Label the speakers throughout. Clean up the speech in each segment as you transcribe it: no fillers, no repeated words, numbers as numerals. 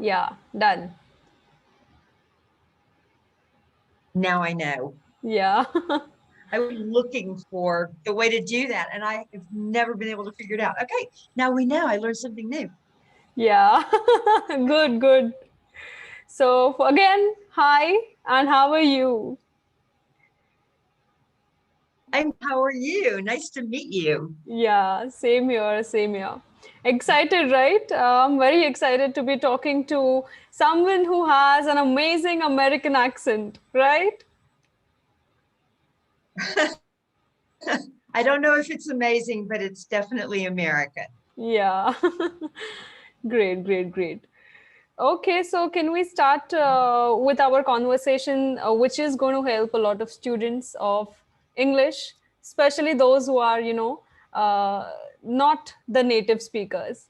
Speaker 1: Yeah, done.
Speaker 2: Now I know.
Speaker 1: Yeah.
Speaker 2: I was looking for the way to do that, and I have never been able to figure it out. Okay, now we know. I learned something new.
Speaker 1: Yeah. Good, good. So again, hi, and how are you?
Speaker 2: How are you? Nice to meet you.
Speaker 1: Yeah, same here, same here. Excited, right? I'm very excited to be talking to someone who has an amazing American accent, right?
Speaker 2: I don't know if it's amazing, but it's definitely American.
Speaker 1: Yeah. Great, great, great. Okay, so can we start with our conversation, which is going to help a lot of students of English, especially those who are, not the native speakers.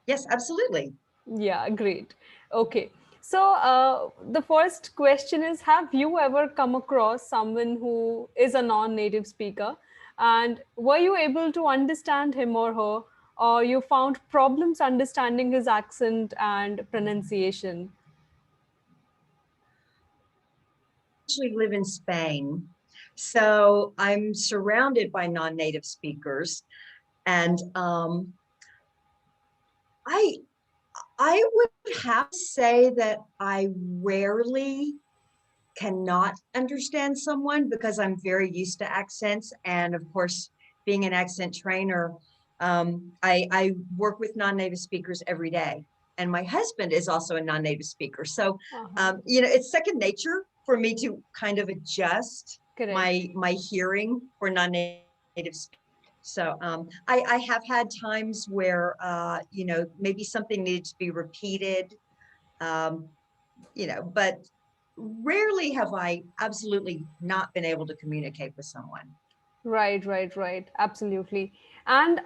Speaker 2: Yes, absolutely.
Speaker 1: Yeah, great. Okay. So the first question is, have you ever come across someone who is a non-native speaker, and were you able to understand him or her, or you found problems understanding his accent and pronunciation?
Speaker 2: Actually live in Spain, so I'm surrounded by non-native speakers, and I I would have to say that I rarely cannot understand someone because I'm very used to accents. And of course, being an accent trainer, I work with non-native speakers every day. And my husband is also a non-native speaker. So,
Speaker 1: Uh-huh.
Speaker 2: it's second nature for me to kind of adjust
Speaker 1: Correct.
Speaker 2: my hearing for non-native speakers. So I have had times where, maybe something needed to be repeated, um, but rarely have I absolutely not been able to communicate with someone.
Speaker 1: Right, right, right. Absolutely. And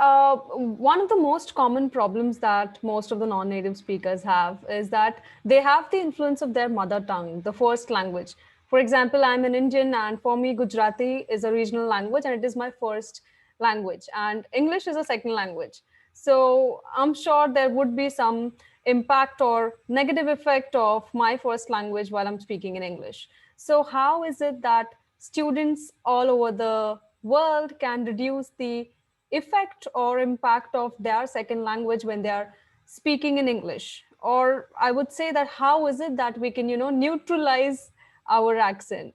Speaker 1: one of the most common problems that most of the non-native speakers have is that they have the influence of their mother tongue, the first language. For example, I'm an Indian, and for me, Gujarati is a regional language, and it is my first language. And English is a second language. So I'm sure there would be some impact or negative effect of my first language while I'm speaking in English. So how is it that students all over the world can reduce the effect or impact of their second language when they are speaking in English? Or I would say that how is it that we can, neutralize our accent?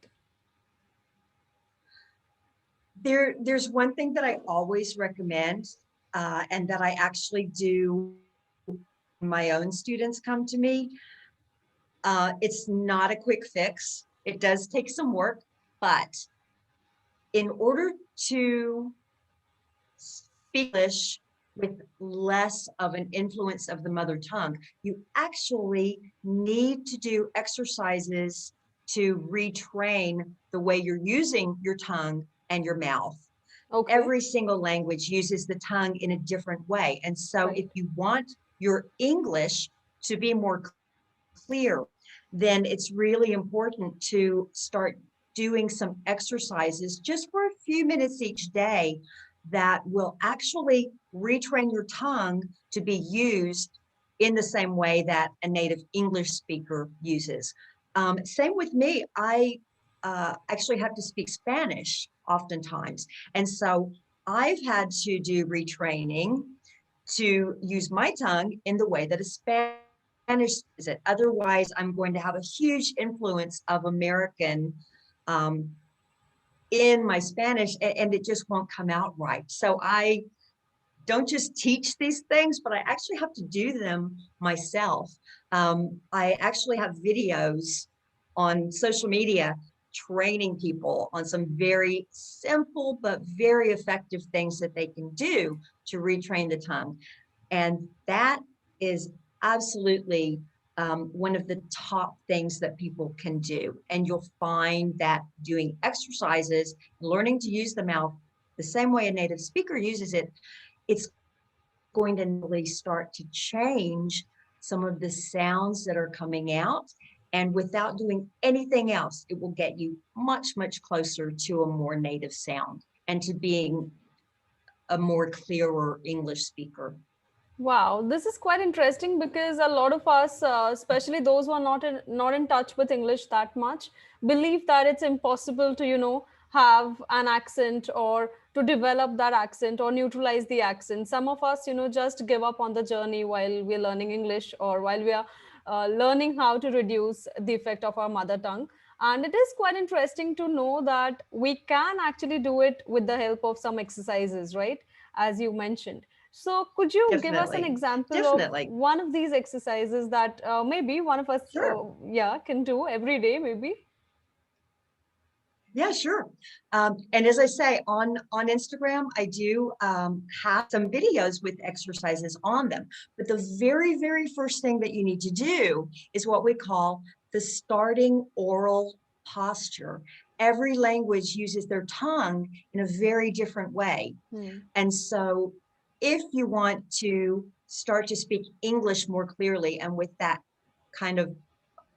Speaker 2: There's one thing that I always recommend, and that I actually do when my own students come to me. It's not a quick fix. It does take some work, but in order to speak English with less of an influence of the mother tongue, you actually need to do exercises to retrain the way you're using your tongue and your mouth.
Speaker 1: Okay,
Speaker 2: Every single language uses the tongue in a different way. And so if
Speaker 1: right.
Speaker 2: you want your English to be more clear, then it's really important to start doing some exercises just for a few minutes each day that will actually retrain your tongue to be used in the same way that a native English speaker uses. Same with me. I actually have to speak Spanish oftentimes. And so I've had to do retraining to use my tongue in the way that a Spanish is it. Otherwise, I'm going to have a huge influence of American um, in my Spanish, and it just won't come out right. So I don't just teach these things, but I actually have to do them myself. I actually have videos on social media training people on some very simple but very effective things that they can do to retrain the tongue. And that is absolutely one of the top things that people can do. And you'll find that doing exercises, learning to use the mouth the same way a native speaker uses it, it's going to really start to change some of the sounds that are coming out. And without doing anything else, it will get you much, much closer to a more native sound and to being a more clearer English speaker.
Speaker 1: Wow, this is quite interesting because a lot of us, especially those who are not in touch with English that much, believe that it's impossible to, have an accent or to develop that accent or neutralize the accent. Some of us, just give up on the journey while we're learning English or while we are learning how to reduce the effect of our mother tongue. And it is quite interesting to know that we can actually do it with the help of some exercises, right? As you mentioned. So, could you give us an
Speaker 2: Definitely.
Speaker 1: example of
Speaker 2: Definitely.
Speaker 1: one of these exercises that maybe one of us,
Speaker 2: Sure.
Speaker 1: yeah, can do every day, maybe?
Speaker 2: Yeah, sure. And as I say, on Instagram, I do have some videos with exercises on them. But the very, very first thing that you need to do is what we call the starting oral posture. Every language uses their tongue in a very different way.
Speaker 1: Hmm.
Speaker 2: And so if you want to start to speak English more clearly and with that kind of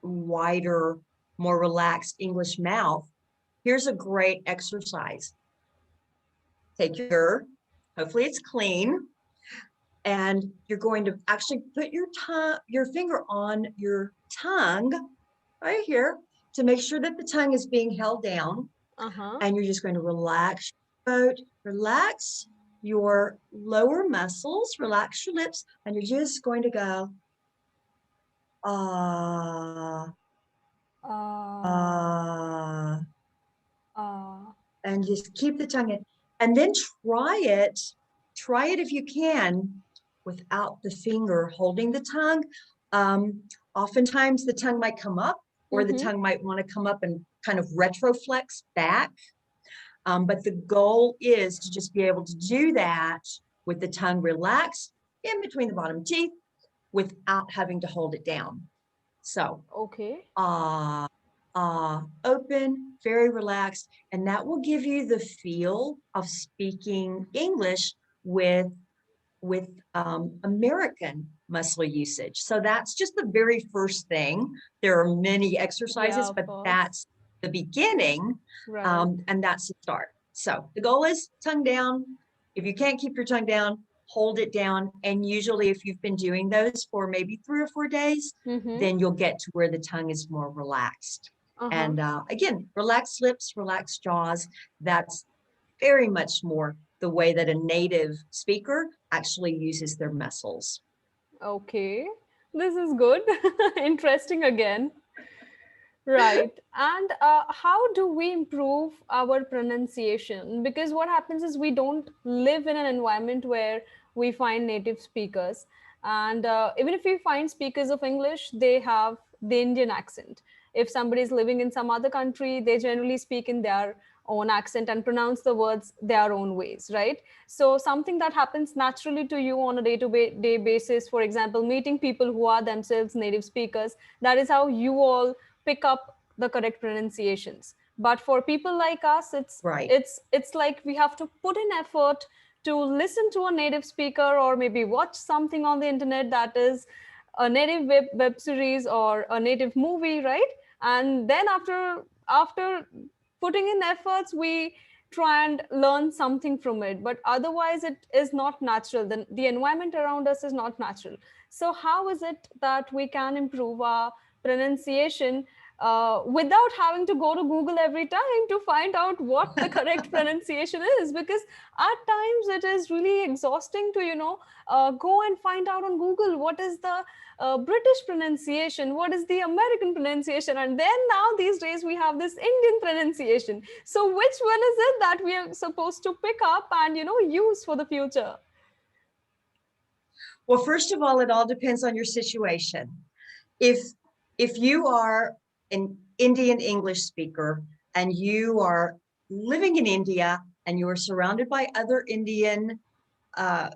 Speaker 2: wider, more relaxed English mouth, here's a great exercise. Take your, hopefully it's clean, and you're going to actually put your finger on your tongue right here to make sure that the tongue is being held down.
Speaker 1: Uh-huh.
Speaker 2: And you're just going to relax your throat, relax your lower muscles, relax your lips, and you're just going to go, ah,
Speaker 1: Uh,
Speaker 2: ah,
Speaker 1: uh,
Speaker 2: and just keep the tongue in. And then try it if you can without the finger holding the tongue. Um, Oftentimes the tongue might come up or the
Speaker 1: mm-hmm.
Speaker 2: tongue might want to come up and kind of retroflex back. But the goal is to just be able to do that with the tongue relaxed in between the bottom teeth without having to hold it down. So,
Speaker 1: Okay.
Speaker 2: ah, open, very relaxed, and that will give you the feel of speaking English with American muscle usage. So that's just the very first thing. There are many
Speaker 1: Yeah,
Speaker 2: exercises,
Speaker 1: of
Speaker 2: but
Speaker 1: course.
Speaker 2: that's the beginning,
Speaker 1: Right.
Speaker 2: and that's the start. So the goal is tongue down. If you can't keep your tongue down, hold it down. And usually, if you've been doing those for maybe 3 or 4 days,
Speaker 1: Mm-hmm.
Speaker 2: then you'll get to where the tongue is more relaxed.
Speaker 1: Uh-huh.
Speaker 2: And again, relaxed lips, relaxed jaws. That's very much more the way that a native speaker actually uses their muscles.
Speaker 1: Okay. This is good. Interesting again. Right. And how do we improve our pronunciation? Because what happens is we don't live in an environment where we find native speakers. And even if we find speakers of English, they have the Indian accent. If somebody is living in some other country, they generally speak in their own accent and pronounce the words their own ways, right? So, something that happens naturally to you on a day to day basis, for example, meeting people who are themselves native speakers, that is how you all pick up the correct pronunciations. But for people like us, it's
Speaker 2: Right.
Speaker 1: it's it's like we have to put in effort to listen to a native speaker or maybe watch something on the internet that is a native web series or a native movie, right? And then after putting in efforts, we try and learn something from it, but otherwise it is not natural. The environment around us is not natural. So how is it that we can improve our pronunciation without having to go to Google every time to find out what the correct pronunciation is? Because at times it is really exhausting to, go and find out on Google what is the British pronunciation, what is the American pronunciation, and then now these days we have this Indian pronunciation. So which one is it that we are supposed to pick up and use for the future?
Speaker 2: Well, first of all, it all depends on your situation. If if you are an Indian English speaker and you are living in India and you are surrounded by other Indian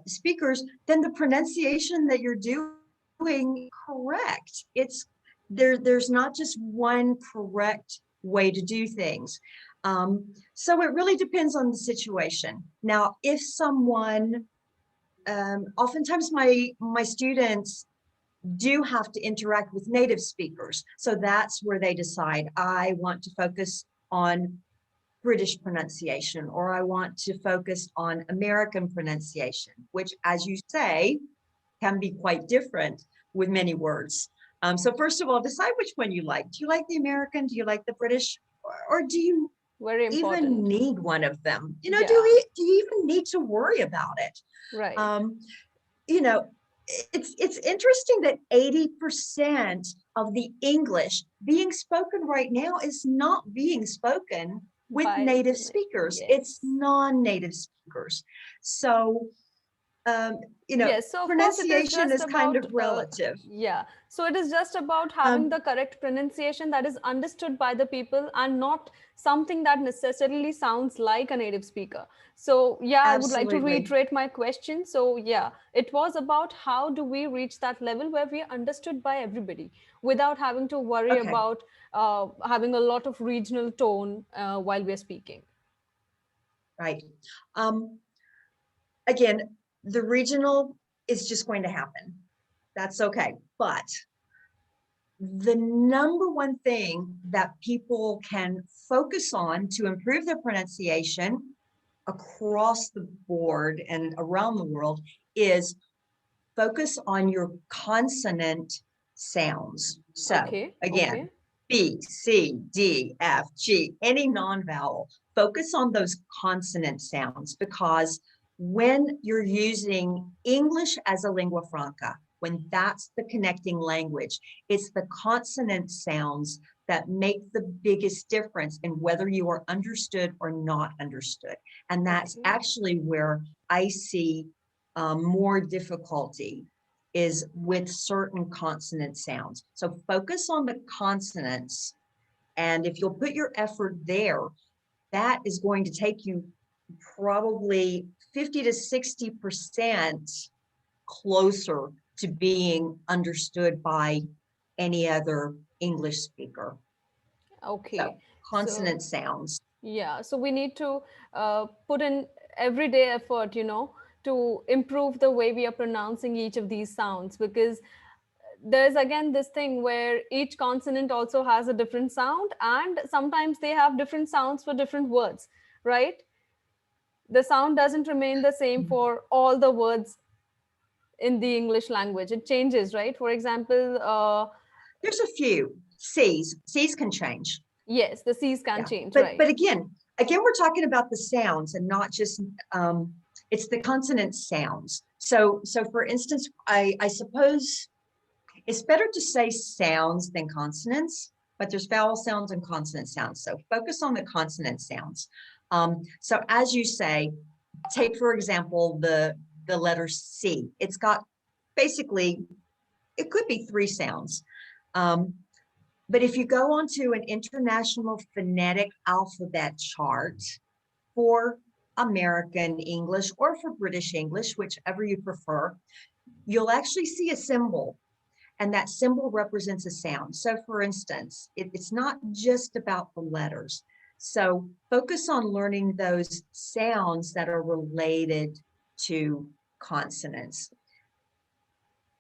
Speaker 2: speakers, then the pronunciation that you're doing correct. It's there's not just one correct way to do things. So it really depends on the situation. Now, if someone, oftentimes my students do have to interact with native speakers, so that's where they decide I want to focus on British pronunciation or I want to focus on American pronunciation, which, as you say, can be quite different with many words. So first of all, decide which one you like. Do you like the American? Do you like the British? Or do you
Speaker 1: Very
Speaker 2: even
Speaker 1: important.
Speaker 2: need one of them? You know,
Speaker 1: Yeah,
Speaker 2: do you even need to worry about it?
Speaker 1: right.
Speaker 2: Um, you know, it's interesting that 80% of the English being spoken right now is not being spoken with
Speaker 1: By
Speaker 2: native
Speaker 1: the,
Speaker 2: speakers. It's
Speaker 1: yes.
Speaker 2: non-native speakers. So, um,
Speaker 1: Yes, so of course it is
Speaker 2: pronunciation
Speaker 1: just
Speaker 2: is kind of
Speaker 1: about,
Speaker 2: relative.
Speaker 1: yeah. So it is just about having
Speaker 2: Um,
Speaker 1: the correct pronunciation that is understood by the people and not something that necessarily sounds like a native speaker. So yeah, I would like to
Speaker 2: absolutely.
Speaker 1: reiterate my question. So yeah, it was about how do we reach that level where we are understood by everybody without having to worry
Speaker 2: Okay,
Speaker 1: about having a lot of regional tone while we're speaking.
Speaker 2: right. Um, again, the regional is just going to happen. That's okay. But the number one thing that people can focus on to improve their pronunciation across the board and around the world is focus on your consonant sounds. So
Speaker 1: Okay,
Speaker 2: again,
Speaker 1: okay.
Speaker 2: B, C, D, F, G, any non-vowel, focus on those consonant sounds, because when you're using English as a lingua franca, when that's the connecting language, it's the consonant sounds that make the biggest difference in whether you are understood or not understood. And that's
Speaker 1: Okay.
Speaker 2: actually where I see more difficulty is with certain consonant sounds. So focus on the consonants. And if you'll put your effort there, that is going to take you probably 50 to 60% closer to being understood by any other English speaker.
Speaker 1: Okay.
Speaker 2: So
Speaker 1: So
Speaker 2: consonant sounds.
Speaker 1: yeah, so we need to put in everyday effort, to improve the way we are pronouncing each of these sounds, because there's again this thing where each consonant also has a different sound, and sometimes they have different sounds for different words, right? The sound doesn't remain the same for all the words in the English language. It changes, right? For example,
Speaker 2: There's a few C's. C's can change.
Speaker 1: yes, the C's can
Speaker 2: Yeah,
Speaker 1: change,
Speaker 2: but
Speaker 1: right?
Speaker 2: again, we're talking about the sounds and not just it's the consonant sounds. So for instance, I suppose it's better to say sounds than consonants, but there's vowel sounds and consonant sounds. So focus on the consonant sounds. So as you say, take for example the letter C. It's got basically, it could be three sounds. Um, but if you go onto an international phonetic alphabet chart for American English or for British English, whichever you prefer, you'll actually see a symbol, and that symbol represents a sound. So for instance, it's not just about the letters. So focus on learning those sounds that are related to consonants.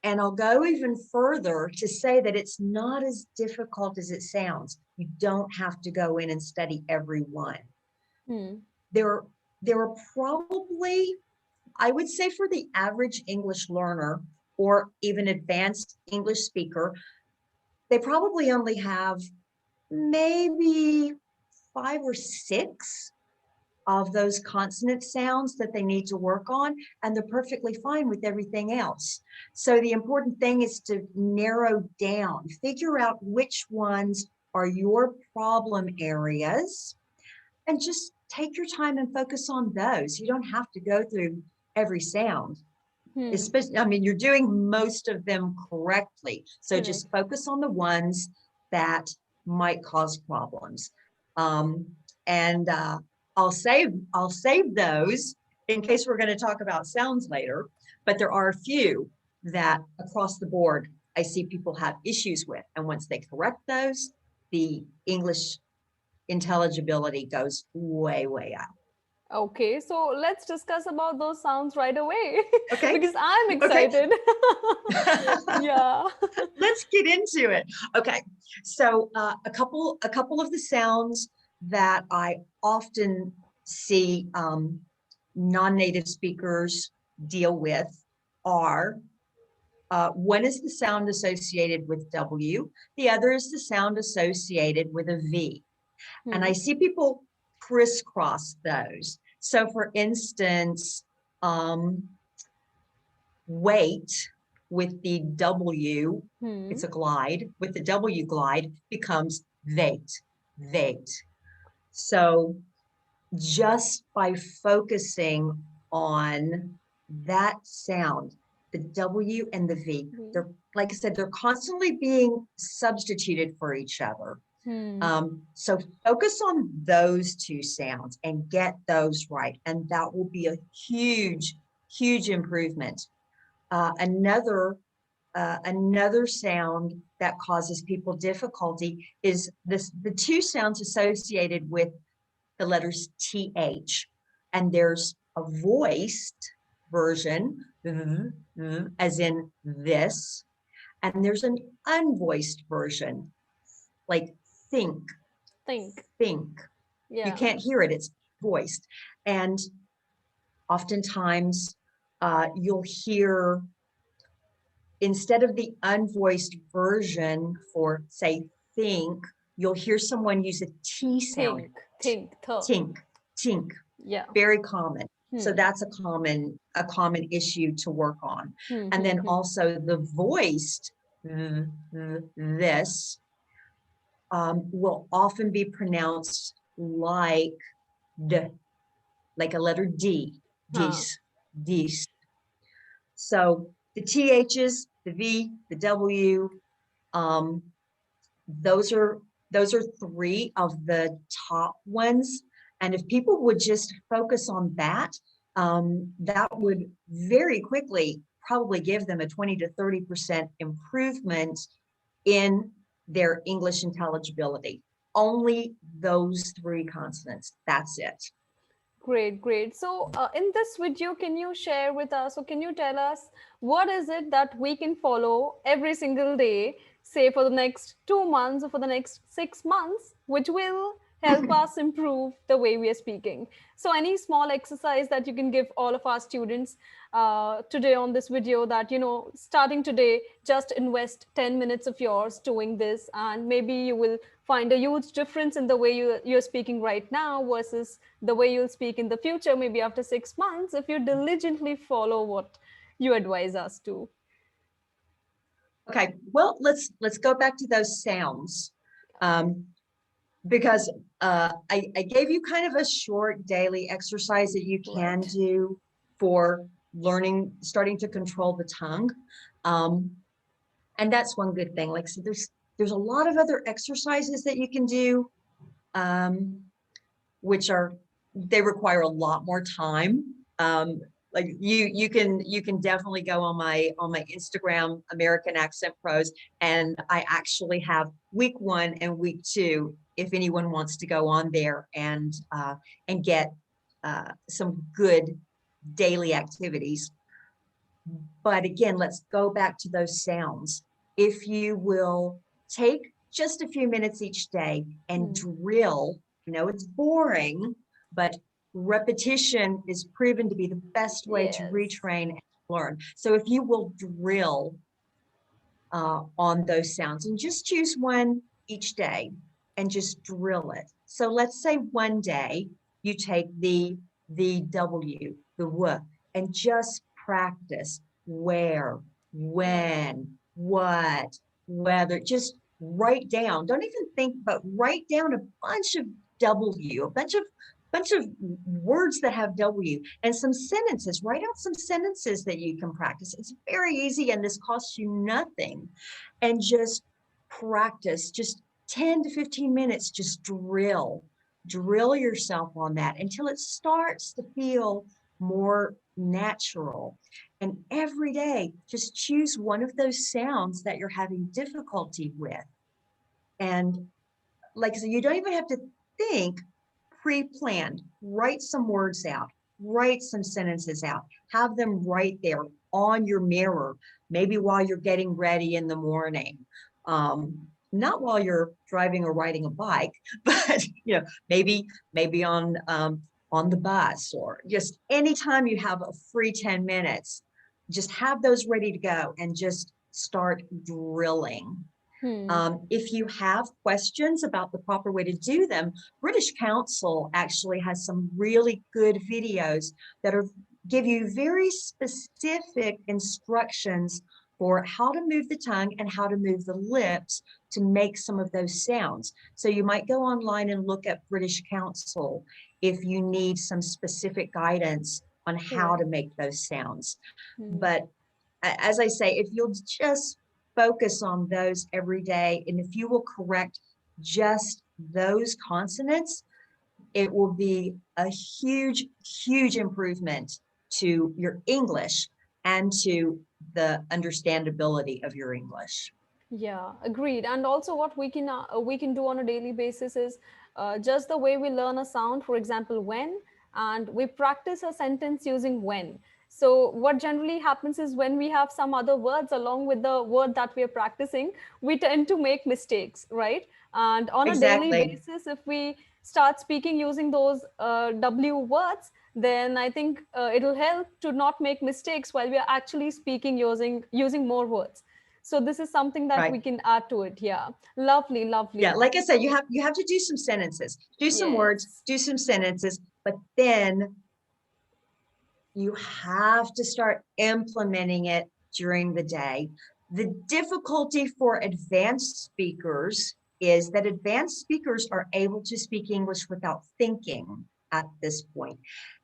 Speaker 2: And I'll go even further to say that it's not as difficult as it sounds. You don't have to go in and study every one.
Speaker 1: Hmm.
Speaker 2: There, there are probably, I would say for the average English learner or even advanced English speaker, they probably only have maybe 5 or 6 of those consonant sounds that they need to work on, and they're perfectly fine with everything else. So the important thing is to narrow down, figure out which ones are your problem areas, and just take your time and focus on those. You don't have to go through every sound.
Speaker 1: Hmm.
Speaker 2: Especially, I mean, you're doing most of them correctly. So
Speaker 1: Correct.
Speaker 2: just focus on the ones that might cause problems. Um, and I'll save those in case we're going to talk about sounds later. But there are a few that across the board I see people have issues with, and once they correct those, the English intelligibility goes way, way up.
Speaker 1: Okay, so let's discuss about those sounds right away
Speaker 2: Okay.
Speaker 1: because I'm
Speaker 2: Okay.
Speaker 1: excited. Yeah.
Speaker 2: Let's get into it. Okay, so a couple of the sounds that I often see non-native speakers deal with are One is the sound associated with W. The other is the sound associated with a V. And I see people crisscross those. So for instance, wait with the W, it's a glide, with the W glide becomes wait, wait. So just by focusing on that sound, the W and the V, they're, like I said, they're constantly being substituted for each other. So focus on those two sounds and get those right. And that will be a huge, huge improvement. Another sound that causes people difficulty is the two sounds associated with the letters TH. And there's a voiced version, as in this, and there's an unvoiced version, like think. Yeah. You can't hear it, it's voiced. And oftentimes you'll hear, instead of the unvoiced version for, say, think, you'll hear someone use a T sound. Tink. Yeah. Very common. So that's a common issue to work on. And then also the voiced this will often be pronounced like a letter D, dis, dis. So the THs, the V, the W, those are three of the top ones. And if people would just focus on that, that would very quickly probably give them a 20 to 30% improvement in their English intelligibility. Only those three consonants, that's it.
Speaker 1: Great. So in this video, can you share with us, or can you tell us what is it that we can follow every single day, say for the next 2 months or for the next 6 months, which will help us improve the way we are speaking? So any small exercise that you can give all of our students today on this video, that, starting today, just invest 10 minutes of yours doing this, and maybe you will find a huge difference in the way you're speaking right now versus the way you'll speak in the future, maybe after 6 months, if you diligently follow what you advise us to.
Speaker 2: Okay, well, let's go back to those sounds. Because I gave you kind of a short daily exercise that you can do for learning, starting to control the tongue. And that's one good thing. Like, so there's a lot of other exercises that you can do, which they require a lot more time. Like you can definitely go on my Instagram, American Accent Pros, and I actually have week 1 and week 2 if anyone wants to go on there and get some good daily activities. But again, let's go back to those sounds. If you will take just a few minutes each day and drill, it's boring, but repetition is proven to be the best way to retrain and learn. So if you will drill on those sounds and just choose one each day and just drill it. So let's say one day you take the W, the W, and just practice where, when, what, whether. Just write down, don't even think, but write down a bunch of W, a bunch of words that have W, and some sentences. Write out some sentences that you can practice. It's very easy, and this costs you nothing. And just practice, just 10 to 15 minutes, just drill yourself on that until it starts to feel more natural. And every day, just choose one of those sounds that you're having difficulty with. And like I said, you don't even have to think pre-planned. Write some words out, write some sentences out, have them right there on your mirror, maybe while you're getting ready in the morning. Not while you're driving or riding a bike, but maybe on the bus, or just anytime you have a free 10 minutes, just have those ready to go and just start drilling.
Speaker 1: Hmm.
Speaker 2: If you have questions about the proper way to do them, British Council actually has some really good videos that give you very specific instructions for how to move the tongue and how to move the lips to make some of those sounds. So you might go online and look at British Council if you need some specific guidance on how
Speaker 1: Correct.
Speaker 2: to make those sounds.
Speaker 1: Hmm.
Speaker 2: But as I say, if you'll just focus on those every day, and if you will correct just those consonants, it will be a huge, huge improvement to your English and to the understandability of your English.
Speaker 1: Yeah, agreed. And also, what we can do on a daily basis is just the way we learn a sound. For example, when, and we practice a sentence using when. So, what generally happens is when we have some other words along with the word that we are practicing, we tend to make mistakes, right? And on a daily
Speaker 2: Exactly.
Speaker 1: basis, if we start speaking using those W words, then I think it'll help to not make mistakes while we are actually speaking using more words. So this is something that
Speaker 2: Right.
Speaker 1: we can add to it. Yeah, lovely,
Speaker 2: Yeah,
Speaker 1: lovely.
Speaker 2: like I said, you have to do some sentences, do some words,
Speaker 1: Yes.
Speaker 2: do some sentences, but then you have to start implementing it during the day. The difficulty for advanced speakers is that advanced speakers are able to speak English without thinking at this point.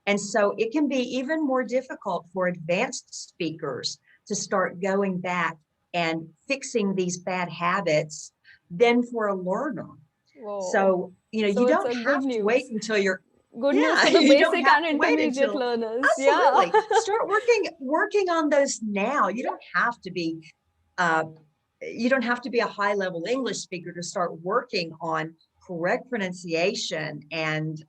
Speaker 2: And so it can be even more difficult for advanced speakers to start going back and fixing these bad habits than for a learner.
Speaker 1: Whoa.
Speaker 2: So, you
Speaker 1: So it's
Speaker 2: don't
Speaker 1: a good
Speaker 2: have to wait
Speaker 1: news.
Speaker 2: until you're,
Speaker 1: Good news
Speaker 2: yeah,
Speaker 1: for the
Speaker 2: you don't
Speaker 1: basic
Speaker 2: have
Speaker 1: and
Speaker 2: to wait
Speaker 1: intermediate
Speaker 2: until,
Speaker 1: learners. Yeah.
Speaker 2: absolutely, start working on those now. Uh, you don't have to be a high level English speaker to start working on correct pronunciation and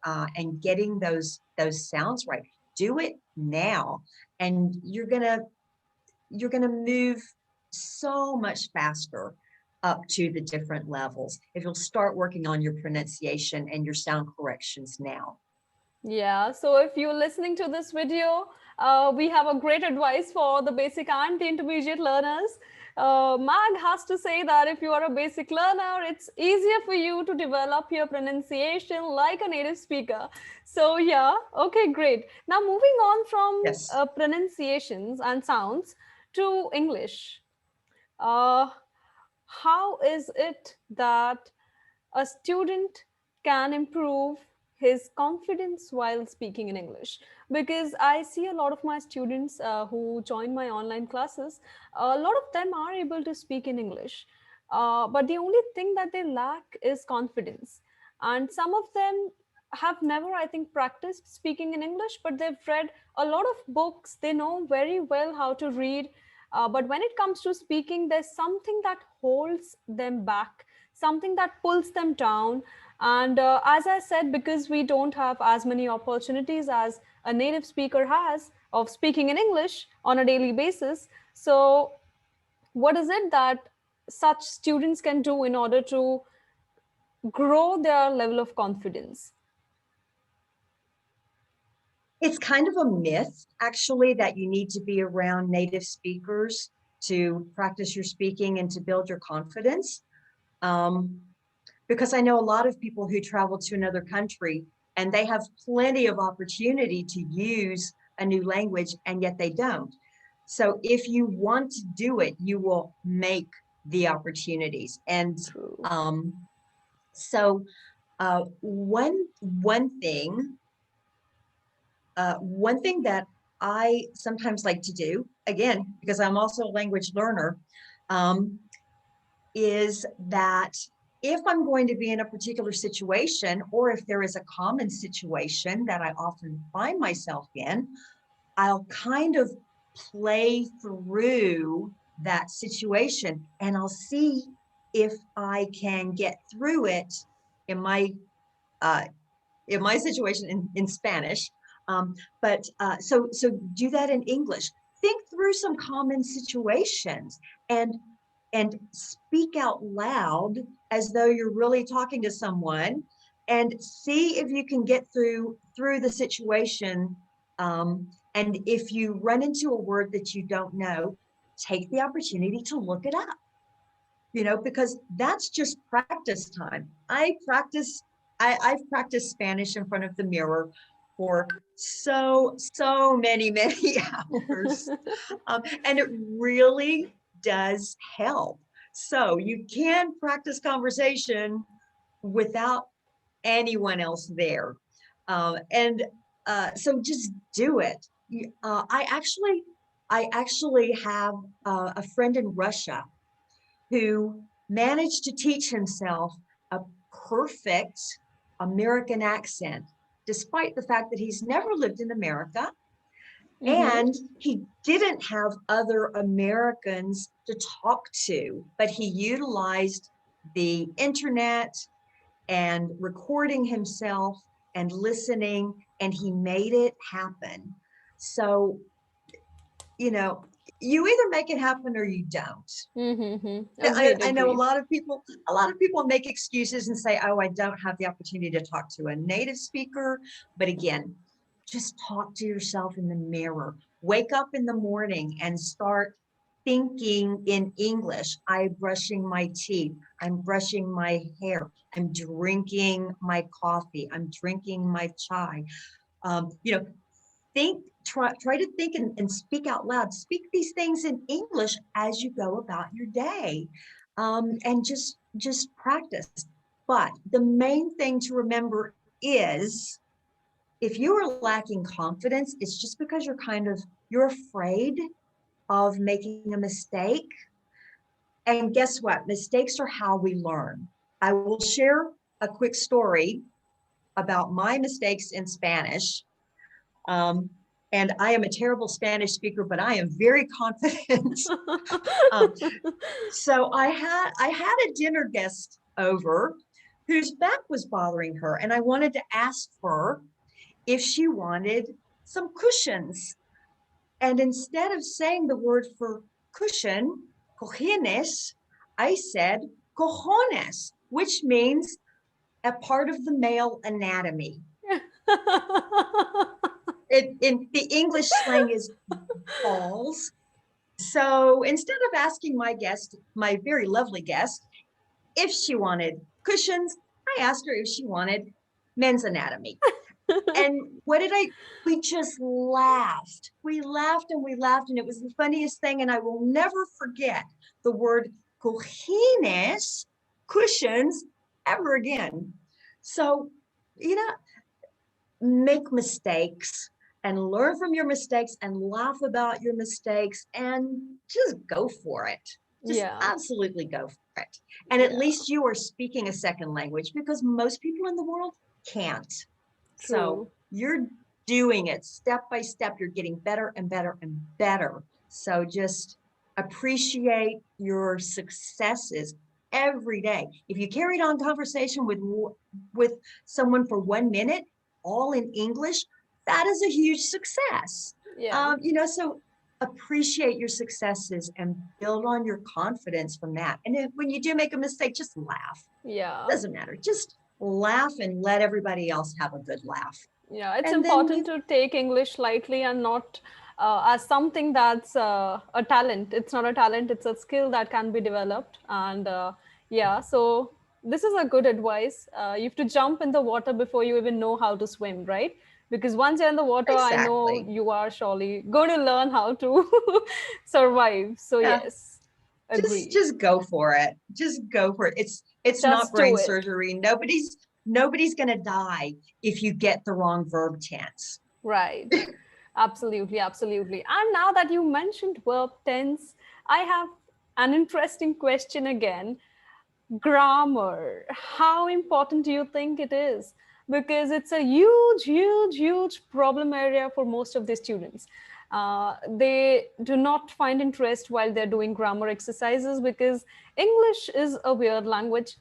Speaker 2: getting those sounds right. Do it now, and you're gonna move so much faster up to the different levels if you'll start working on your pronunciation and your sound corrections now.
Speaker 1: Yeah, so if you're listening to this video, we have a great advice for the basic and the intermediate learners. Mag has to say that if you are a basic learner, it's easier for you to develop your pronunciation like a native speaker. So, yeah, okay, great. Now, moving on from
Speaker 2: Yes.
Speaker 1: pronunciations and sounds to English. Uh, how is it that a student can improve his confidence while speaking in English? Because I see a lot of my students who join my online classes, a lot of them are able to speak in English, but the only thing that they lack is confidence. And some of them have never, I think, practiced speaking in English, but they've read a lot of books, they know very well how to read. But when it comes to speaking, there's something that holds them back, something that pulls them down. And as I said, because we don't have as many opportunities as a native speaker has of speaking in English on a daily basis. So, what is it that such students can do in order to grow their level of confidence?
Speaker 2: It's kind of a myth, actually, that you need to be around native speakers to practice your speaking and to build your confidence. Um, because I know a lot of people who travel to another country and they have plenty of opportunity to use a new language, and yet they don't. So if you want to do it, you will make the opportunities. And
Speaker 1: True.
Speaker 2: um, so one thing that I sometimes like to do, again, because I'm also a language learner, um, is that if I'm going to be in a particular situation, or if there is a common situation that I often find myself in, I'll kind of play through that situation and I'll see if I can get through it in my uh, situation in Spanish. So do that in English. Think through some common situations and speak out loud as though you're really talking to someone, and see if you can get through the situation, And if you run into a word that you don't know, take the opportunity to look it up, because that's just practice time. I've practiced Spanish in front of the mirror for so many hours. And it really does help. So you can practice conversation without anyone else there. So just do it. I actually have a friend in Russia who managed to teach himself a perfect American accent, despite the fact that he's never lived in America.
Speaker 1: Mm-hmm.
Speaker 2: And he didn't have other Americans to talk to, but he utilized the internet and recording himself and listening, and he made it happen. So, you either make it happen or you don't.
Speaker 1: Mm-hmm.
Speaker 2: I,
Speaker 1: Agreed,
Speaker 2: I know
Speaker 1: agreed.
Speaker 2: a lot of people make excuses and say, oh, I don't have the opportunity to talk to a native speaker. But again, just talk to yourself in the mirror. Wake up in the morning and start thinking in English. I'm brushing my teeth. I'm brushing my hair. I'm drinking my coffee. I'm drinking my chai. Think, try to think and speak out loud. Speak these things in English as you go about your day, and just practice. But the main thing to remember is, if you are lacking confidence, it's just because you're afraid of making a mistake. And guess what? Mistakes are how we learn. I will share a quick story about my mistakes in Spanish. Um, and I am a terrible Spanish speaker, but I am very confident. um, so I had a dinner guest over whose back was bothering her, and I wanted to ask her if she wanted some cushions. And instead of saying the word for cushion, cojines, I said cojones, which means a part of the male anatomy. In the English slang is balls. So instead of asking my very lovely guest, if she wanted cushions, I asked her if she wanted men's anatomy. And what did we just laughed. We laughed and we laughed, and it was the funniest thing. And I will never forget the word cojines, cushions, ever again. So, you know, make mistakes and learn from your mistakes and laugh about your mistakes and just go for it. Just
Speaker 1: Yeah,
Speaker 2: absolutely go for it. And at
Speaker 1: yeah,
Speaker 2: least you are speaking a second language, because most people in the world can't. So
Speaker 1: true.
Speaker 2: you're doing it step by step. You're getting better and better and better. So just appreciate your successes every day. If you carried on conversation with someone for 1 minute, all in English, that is a huge success.
Speaker 1: Yeah,
Speaker 2: So appreciate your successes and build on your confidence from that. And when you do make a mistake, just laugh.
Speaker 1: yeah.
Speaker 2: Doesn't matter. Just laugh and let everybody else have a good laugh.
Speaker 1: Yeah, it's
Speaker 2: And then
Speaker 1: important to take English lightly and not as something that's a talent. It's not a talent, it's a skill that can be developed. And yeah, so this is a good advice. You have to jump in the water before you even know how to swim, right? Because once you're in the water, I know
Speaker 2: exactly.
Speaker 1: you are surely going to learn how to survive. So,
Speaker 2: Yeah.
Speaker 1: yes,
Speaker 2: Just
Speaker 1: agree.
Speaker 2: just go for it. Just go for it. It's not
Speaker 1: Just
Speaker 2: brain
Speaker 1: do it.
Speaker 2: surgery. Nobody's gonna die if you get the wrong verb tense.
Speaker 1: Right. Absolutely, absolutely. And now that you mentioned verb tense, I have an interesting question again. Grammar. How important do you think it is? Because it's a huge problem area for most of the students. They do not find interest while they're doing grammar exercises because English is a weird language.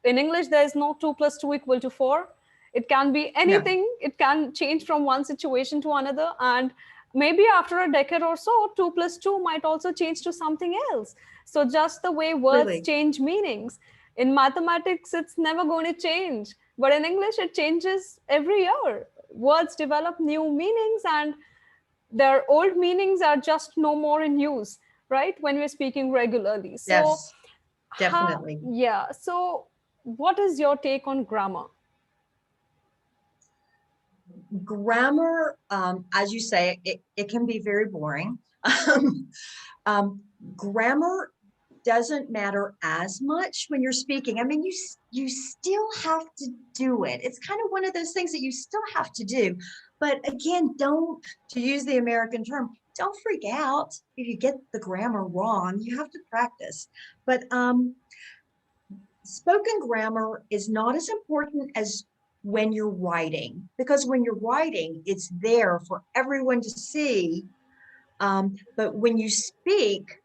Speaker 1: In English, there is no 2 plus 2 equal to 4. It can be
Speaker 2: No,
Speaker 1: anything, it can change from one situation to another. And maybe after a decade or so, 2 plus 2 might also change to something else. So, just the way words
Speaker 2: really.
Speaker 1: change meanings, in mathematics, it's never going to change. But in English, it changes every year. Words develop new meanings, and their old meanings are just no more in use, right? When we're speaking regularly. So,
Speaker 2: Yes,
Speaker 1: how,
Speaker 2: definitely.
Speaker 1: yeah. So, what is your take on grammar?
Speaker 2: Grammar, as you say, it can be very boring. Um, um, Grammar doesn't matter as much when you're speaking. I mean, you still have to do it. It's kind of one of those things that you still have to do. But again, don't, to use the American term, don't freak out if you get the grammar wrong. You have to practice. But spoken grammar is not as important as when you're writing, because when you're writing, it's there for everyone to see. But when you speak,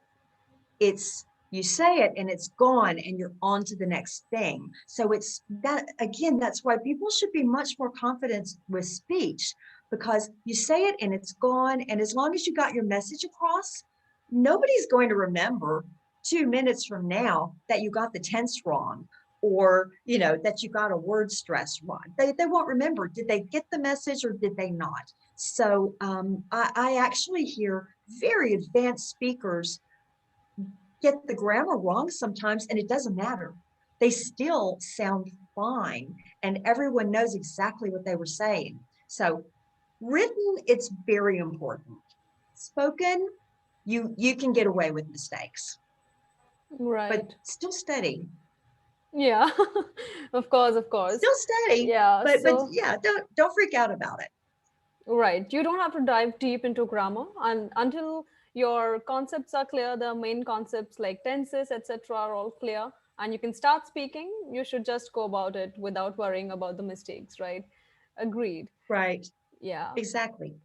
Speaker 2: it's you say it and it's gone and you're on to the next thing. So it's that again, that's why people should be much more confident with speech, because you say it and it's gone. And as long as you got your message across, nobody's going to remember 2 minutes from now that you got the tense wrong, or that you got a word stress wrong. They won't remember, did they get the message or did they not? So I actually hear very advanced speakers get the grammar wrong sometimes, and it doesn't matter. They still sound fine, and everyone knows exactly what they were saying. So, written, it's very important. Spoken, you can get away with mistakes, but
Speaker 1: Right.
Speaker 2: still study,
Speaker 1: Yeah. Of course, of course.
Speaker 2: still study.
Speaker 1: Yeah.
Speaker 2: But
Speaker 1: So,
Speaker 2: yeah, don't freak out about it.
Speaker 1: right. You don't have to dive deep into grammar, and until your concepts are clear, the main concepts like tenses, etc., are all clear, and you can start speaking, you should just go about it without worrying about the mistakes, right? Agreed.
Speaker 2: Right,
Speaker 1: Yeah.
Speaker 2: exactly.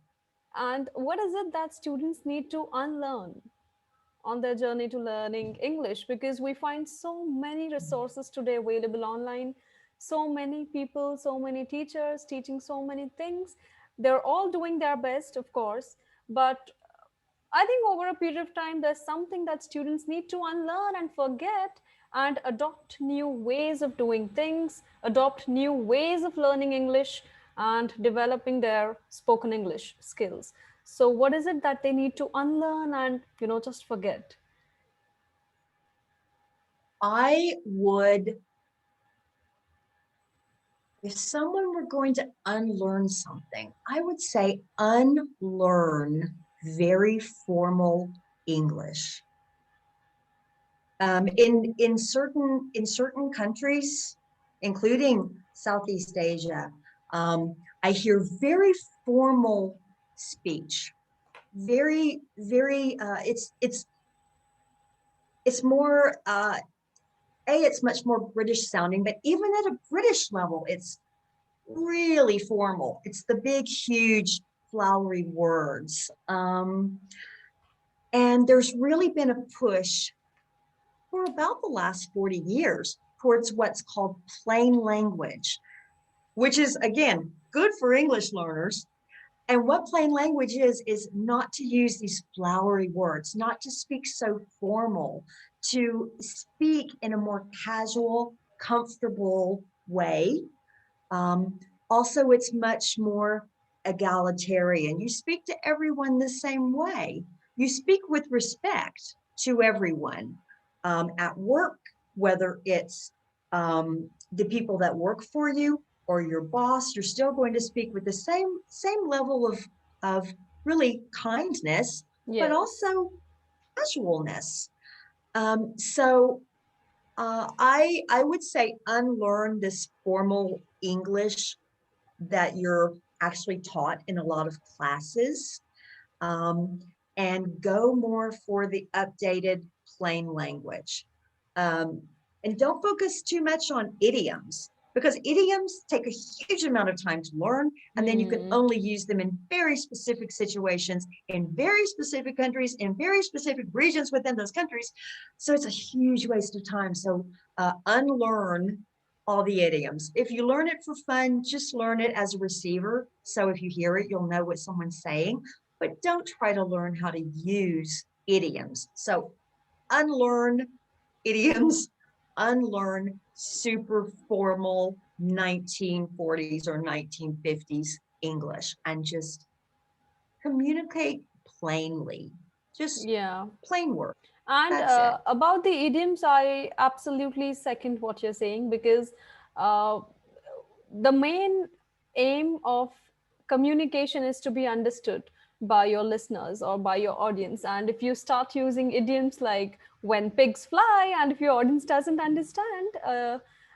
Speaker 1: And what is it that students need to unlearn on their journey to learning English? Because we find so many resources today available online, so many people, so many teachers teaching so many things. They're all doing their best, of course, but I think over a period of time, there's something that students need to unlearn and forget and adopt new ways of doing things, adopt new ways of learning English and developing their spoken English skills. So, what is it that they need to unlearn and, just forget?
Speaker 2: I would, if someone were going to unlearn something, I would say unlearn very formal English. In certain countries, including Southeast Asia, I hear very formal speech. Very, very. It's more. It's much more British sounding, but even at a British level, it's really formal. It's the big, huge, flowery words. And there's really been a push for about the last 40 years towards what's called plain language, which is, again, good for English learners. And what plain language is not to use these flowery words, not to speak so formal, to speak in a more casual, comfortable way. Also, it's much more egalitarian. You speak to everyone the same way. You speak with respect to everyone. At work, whether it's the people that work for you or your boss, you're still going to speak with the same level of really kindness, but
Speaker 1: Yes.
Speaker 2: also casualness. So I would say unlearn this formal English that you're actually taught in a lot of classes, um, and go more for the updated plain language. Um, and don't focus too much on idioms, because idioms take a huge amount of time to learn, and then you can
Speaker 1: Hmm.
Speaker 2: only use them in very specific situations, in very specific countries, in very specific regions within those countries. So it's a huge waste of time. So unlearn all the idioms. If you learn it for fun, just learn it as a receiver. So if you hear it, you'll know what someone's saying, but don't try to learn how to use idioms. So unlearn idioms, unlearn super formal 1940s or 1950s English, and just communicate plainly, just
Speaker 1: Yeah.
Speaker 2: plain words.
Speaker 1: And
Speaker 2: That's it.
Speaker 1: about the idioms, I absolutely second what you're saying because uh, the main aim of communication is to be understood by your listeners or by your audience. And if you start using idioms like when pigs fly, and if your audience doesn't understand,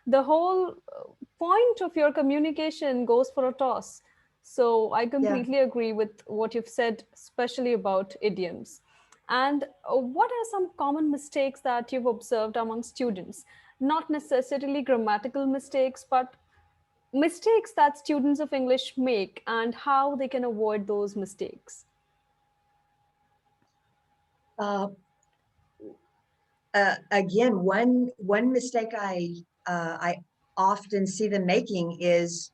Speaker 1: the whole point of your communication goes for a toss. So I
Speaker 2: Yeah.
Speaker 1: completely agree with what you've said, especially about idioms. And what are some common mistakes that you've observed among students? Not necessarily grammatical mistakes, but mistakes that students of English make and how they can avoid those mistakes.
Speaker 2: Uh, Again, one mistake I often see them making is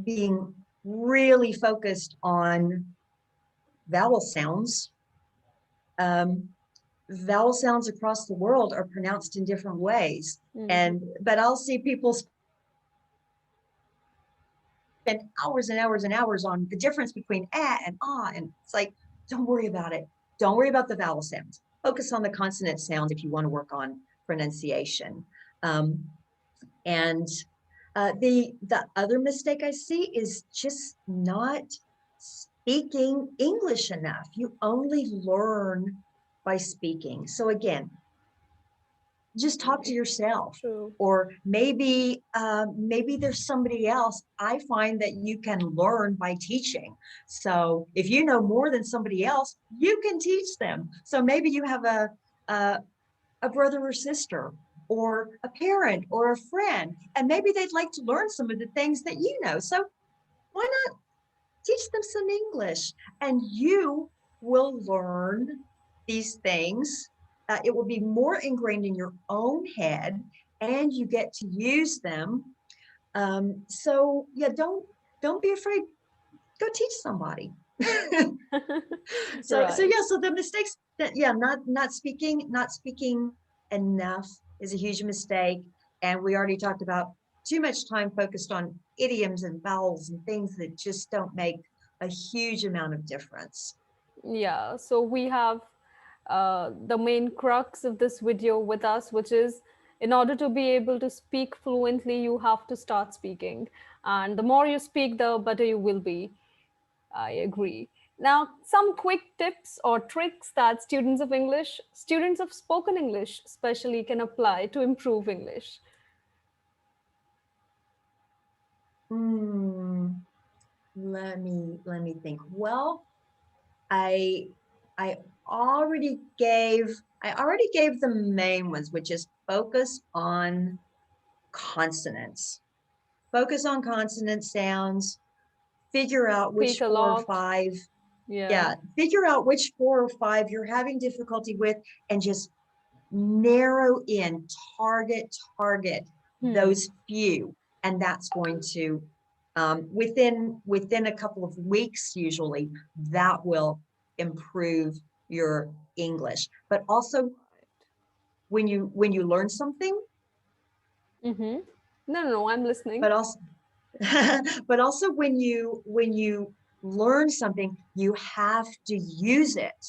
Speaker 2: being really focused on vowel sounds. Um, Vowel sounds across the world are pronounced in different ways,
Speaker 1: Mhm.
Speaker 2: and but I'll see people spend hours and hours and hours on the difference between and ah, and it's like, don't worry about it. Don't worry about the vowel sounds. Focus on the consonant sounds if you want to work on pronunciation. Um, and the other mistake I see is just not speaking English enough. You only learn by speaking. So again, just talk to yourself,
Speaker 1: True.
Speaker 2: or maybe there's somebody else. I find that you can learn by teaching. So if you know more than somebody else, you can teach them. So maybe you have a, a brother or sister, or a parent or a friend, and maybe they'd like to learn some of the things that you know. So why not teach them some English, and you will learn these things. It will be more ingrained in your own head, and you get to use them. So yeah, don't be afraid. Go teach somebody. So
Speaker 1: Right.
Speaker 2: yeah, so the mistakes that, yeah, not speaking enough is a huge mistake. And we already talked about too much time focused on idioms and vowels and things that just don't make a huge amount of difference.
Speaker 1: Yeah. So we have the main crux of this video with us, which is in order to be able to speak fluently, you have to start speaking. And the more you speak, the better you will be. I agree. Now, some quick tips or tricks that students of spoken English especially, can apply to improve English.
Speaker 2: Hmm, let me think. Well, I I already gave the main ones, which is focus on consonants. Focus on consonant sounds, figure out
Speaker 1: Speak
Speaker 2: which
Speaker 1: a
Speaker 2: four or
Speaker 1: lot.
Speaker 2: five,
Speaker 1: Yeah.
Speaker 2: yeah, figure out which 4 or 5 you're having difficulty with, and just narrow in, target
Speaker 1: Hmm.
Speaker 2: those few. And that's going to, within a couple of weeks, usually, that will improve your English. But also when you learn something,
Speaker 1: Mm-hmm. No, no, no, I'm listening.
Speaker 2: but also but also when you learn something, you have to use it.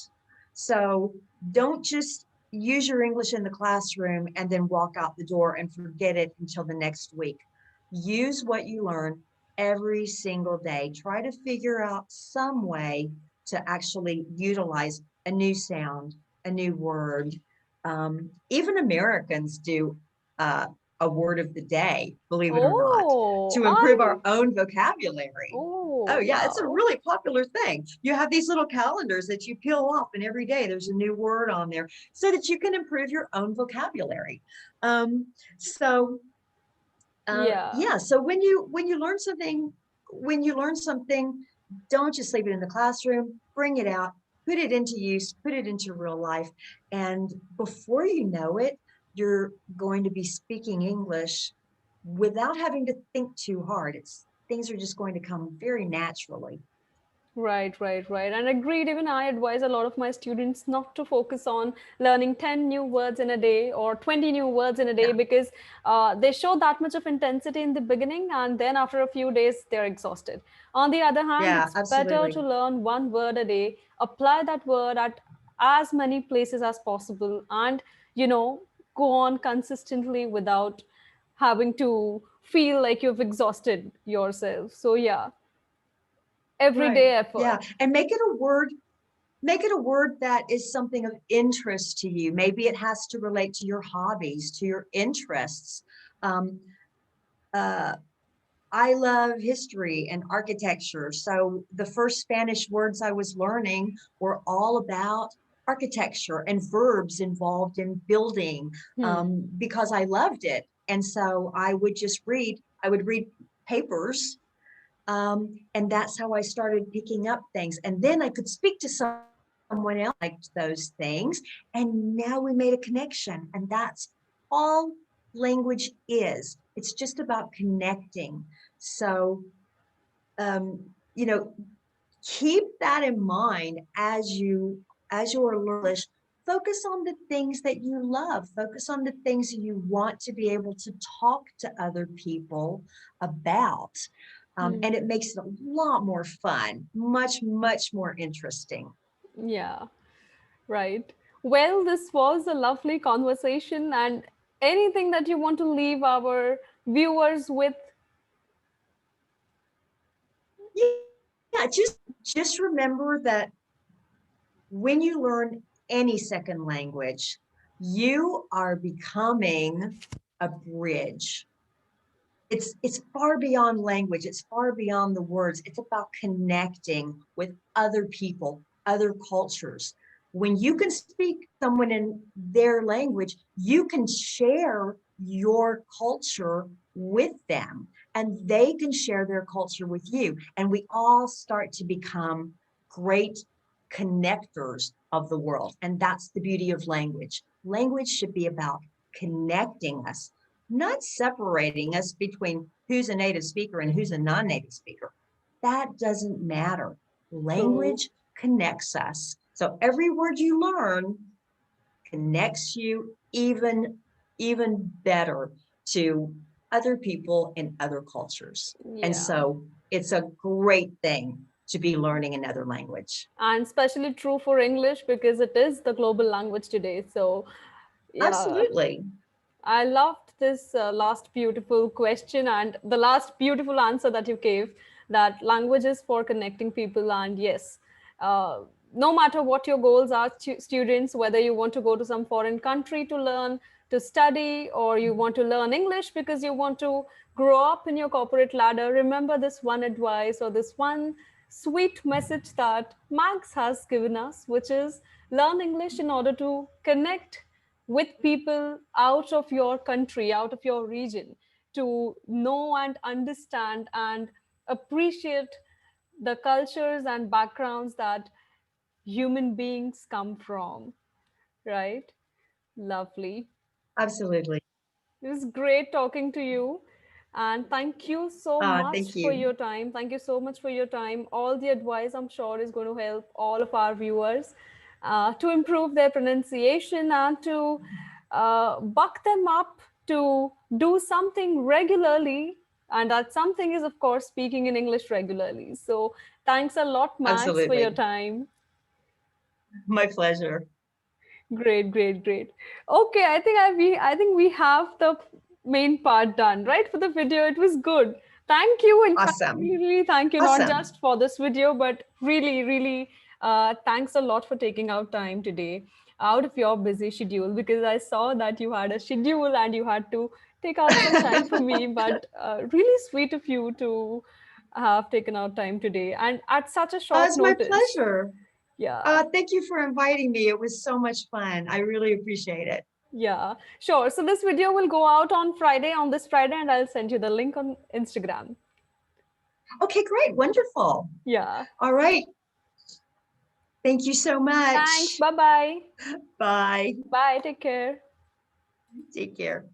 Speaker 2: So don't just use your English in the classroom and then walk out the door and forget it until the next week. Use what you learn every single day. Try to figure out some way to actually utilize a new sound, a new word. Even Americans do uh, a word of the day, believe it or not,
Speaker 1: Oh,
Speaker 2: to improve our
Speaker 1: I'm.
Speaker 2: own vocabulary. Oh,
Speaker 1: Oh,
Speaker 2: yeah, it's a
Speaker 1: wow.
Speaker 2: really popular thing. You have these little calendars that you peel off, and every day there's a new word on there so that you can improve your own vocabulary. Um, so,
Speaker 1: Yeah.
Speaker 2: yeah, so when you learn something, don't just leave it in the classroom, bring it out, put it into use, put it into real life. And before you know it, you're going to be speaking English without having to think too hard. Things are just going to come very naturally.
Speaker 1: Right, right, right. And agreed, even I advise a lot of my students not to focus on learning 10 new words in a day or 20 new words in a day
Speaker 2: Yeah,
Speaker 1: because they show that much of intensity in the beginning and then after a few days they're exhausted. On the other hand,
Speaker 2: yeah,
Speaker 1: it's better to
Speaker 2: absolutely.
Speaker 1: learn one word a day, apply that word at as many places as possible, and, you know, go on consistently without having to feel like you've exhausted yourself. So, yeah,
Speaker 2: Right.
Speaker 1: everyday
Speaker 2: Yeah.
Speaker 1: effort.
Speaker 2: And make it a word that is something of interest to you. Maybe it has to relate to your hobbies, to your interests. Um, uh, I love history and architecture. So the first Spanish words I was learning were all about architecture and verbs involved in building,
Speaker 1: Hmm.
Speaker 2: because I loved it. And so I would read papers, and that's how I started picking up things. And then I could speak to someone else who liked those things. And now we made a connection. And that's all language is. It's just about connecting. So, you know, keep that in mind as you are learning English. Focus on the things that you love. Focus on the things that you want to be able to talk to other people about. And
Speaker 1: Hmm.
Speaker 2: it makes it a lot more fun, much more interesting.
Speaker 1: Yeah, right. Well, this was a lovely conversation, and anything that you want to leave our viewers with?
Speaker 2: Yeah, just remember that when you learn any second language, you are becoming a bridge. It's far beyond language, it's far beyond the words. It's about connecting with other people, other cultures. When you can speak someone in their language, you can share your culture with them and they can share their culture with you, and we all start to become great connectors of the world. And that's the beauty of language. Language should be about connecting us, not separating us between who's a native speaker and who's a non-native speaker. That doesn't matter.
Speaker 1: True.
Speaker 2: Language connects us. So every word you learn connects you even better to other people in other cultures. And
Speaker 1: Yeah.
Speaker 2: so it's a great thing to be learning another language.
Speaker 1: And especially true for English because it is the global language today. So, yeah,
Speaker 2: Absolutely.
Speaker 1: I loved this last beautiful question and the last beautiful answer that you gave, that language is for connecting people. And yes, uh, no matter what your goals are, students, whether you want to go to some foreign country to learn, to study, or you want to learn English because you want to grow up in your corporate ladder, remember this one advice or this one sweet message that Max has given us, which is learn English in order to connect with people out of your country, out of your region, to know and understand and appreciate the cultures and backgrounds that human beings come from, right? Lovely.
Speaker 2: Absolutely.
Speaker 1: It was great talking to you. And thank you so much
Speaker 2: Thank
Speaker 1: for
Speaker 2: you.
Speaker 1: your time. Thank you so much for your time. All the advice, I'm sure, is going to help all of our viewers to improve their pronunciation and to buck them up to do something regularly. And that something is, of course, speaking in English regularly. So thanks a lot, Max, for your
Speaker 2: Absolutely.
Speaker 1: time.
Speaker 2: My pleasure.
Speaker 1: Great, great, great. Okay, I think we have the main part done, right? For the video, it was good. Thank you. In fact, really,
Speaker 2: Awesome.
Speaker 1: really thank you, not
Speaker 2: Awesome.
Speaker 1: just for this video, but really, really thanks a lot for taking out time today out of your busy schedule because I saw that you had a schedule and you had to take out some time for me. But really sweet of you to have taken out time today and at such a short
Speaker 2: It's my
Speaker 1: notice.
Speaker 2: pleasure.
Speaker 1: Yeah.
Speaker 2: Thank you for inviting me. It was so much fun. I really appreciate it.
Speaker 1: Yeah, sure. So this video will go out on Friday, on this Friday, and I'll send you the link on Instagram.
Speaker 2: Okay, great. Wonderful.
Speaker 1: Yeah.
Speaker 2: All right. Thank you so
Speaker 1: Thanks.
Speaker 2: much.
Speaker 1: Bye bye.
Speaker 2: Bye.
Speaker 1: Bye. Take care.
Speaker 2: Take care.